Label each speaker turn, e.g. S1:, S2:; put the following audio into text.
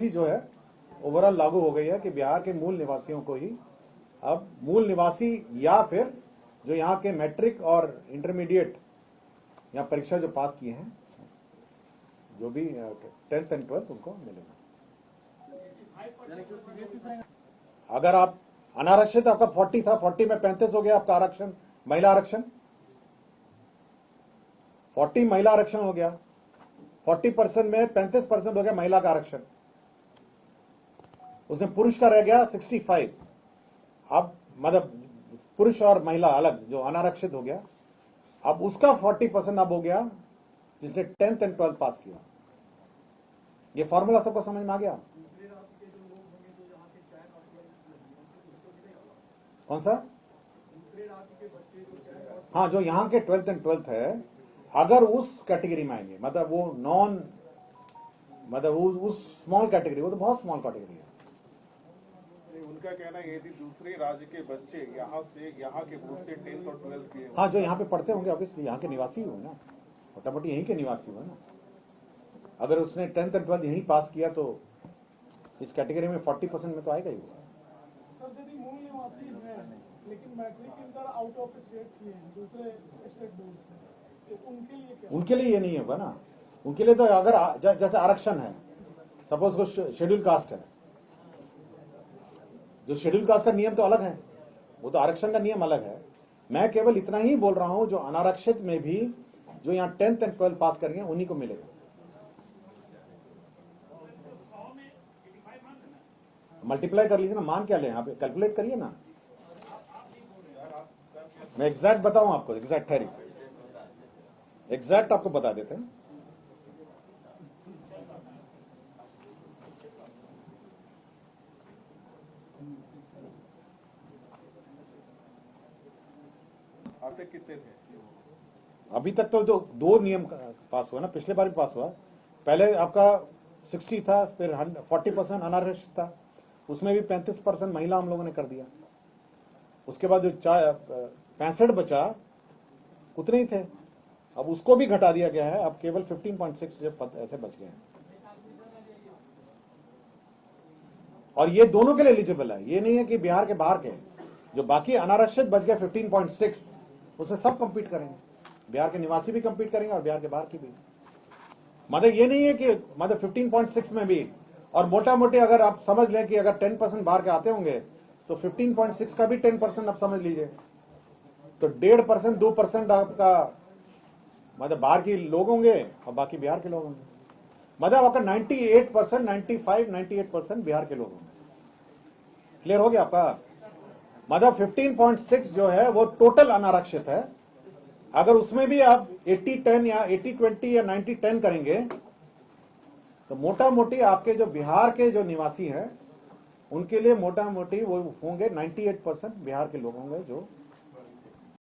S1: जो है ओवरऑल लागू हो गई है कि बिहार के मूल निवासियों को ही अब मूल निवासी या फिर जो यहाँ के मैट्रिक और इंटरमीडिएट या परीक्षा जो पास किए हैं, जो भी 10th एंड 12th उनको मिलेगा। अगर आप अनारक्षित, आपका 40 था, 40 में 35 हो गया आपका आरक्षण, महिला आरक्षण 40 महिला आरक्षण हो गया, 40% में 35% हो गया महिला का आरक्षण, उसमें पुरुष का रह गया 65। अब मतलब पुरुष और महिला अलग जो अनारक्षित हो गया, अब उसका 40% अब हो गया जिसने 10th एंड 12th पास किया। ये फॉर्मूला सबको समझ में आ गया? कौन सा? हाँ, जो यहाँ के 12th एंड 12th है, अगर उस कैटेगरी में आएंगे, मतलब वो नॉन, मतलब उस स्मॉल कैटेगरी, वो तो बहुत स्मॉल कैटेगरी है।
S2: उनका कहना है यदि दूसरे राज्य के बच्चे यहाँ के बोर्ड से 10th और 12th किए,
S1: हाँ, जो यहाँ पे पढ़ते होंगे ऑब्वियसली यहाँ के निवासी हो ना, मोटामोटी यहीं के निवासी हो ना। अगर उसने 10th एंड 12th यहीं पास किया तो इस कैटेगरी में 40% में तो आएगा ही होगा।
S3: सर, यदि मूल निवासी है लेकिन matric inter out of state किए हैं दूसरे स्टेट बोर्ड से, तो उनके लिए क्या?
S1: उनके लिए ये नहीं होगा ना। उनके लिए तो अगर जैसे आरक्षण है, सपोज को शेड्यूल कास्ट है, जो शेड्यूल कास्ट का नियम तो अलग है, वो तो आरक्षण का नियम अलग है। मैं केवल इतना ही बोल रहा हूं, जो अनारक्षित में भी जो यहाँ 10th एंड 12th पास करेंगे उन्हीं को मिलेगा। मल्टीप्लाई कर लीजिए ना, मान क्या ले, यहाँ पे कैलकुलेट करिए ना। मैं एग्जैक्ट बताऊं आपको, एग्जैक्ट ठहरी, एग्जैक्ट आपको बता देते हैं।
S2: आपके कितने थे?
S1: अभी तक तो जो 2 नियम पास हुआ ना, पिछले बार भी पास हुआ। पहले आपका 60 था, फिर 40% अनारक्षित था, उसमें भी 35% महिला हम लोगों ने कर दिया। उसके बाद जो 65 बचा, उतने ही थे, अब उसको भी घटा दिया गया है। अब केवल 15.6 पद ऐसे बच गए हैं, और ये दोनों के लिए एलिजिबल है। ये नहीं है कि बिहार के बाहर के, जो बाकी अनारक्षित बच गए 15.6, उसमें सब कंपीट करेंगे, बिहार के निवासी भी कंपीट करेंगे और बिहार के बाहर की भी। मतलब ये नहीं है कि मतलब 15.6 में भी, और मोटा मोटी अगर आप समझ लें कि अगर 10% बाहर के आते होंगे तो 15.6 का भी 10% आप समझ लीजिए, तो 1.5%, 2% आपका मतलब बाहर के लोग होंगे और बाकी बिहार के लोग होंगे। मतलब आपका 98%, 95, 98% बिहार के लोग होंगे। क्लियर हो गया आपका? मतलब 15.6 जो है वो टोटल अनारक्षित है। अगर उसमें भी आप 80-10 या 80-20 या 90-10 करेंगे तो मोटा मोटी आपके जो बिहार के जो निवासी हैं उनके लिए मोटा मोटी वो होंगे 98% बिहार के लोग होंगे जो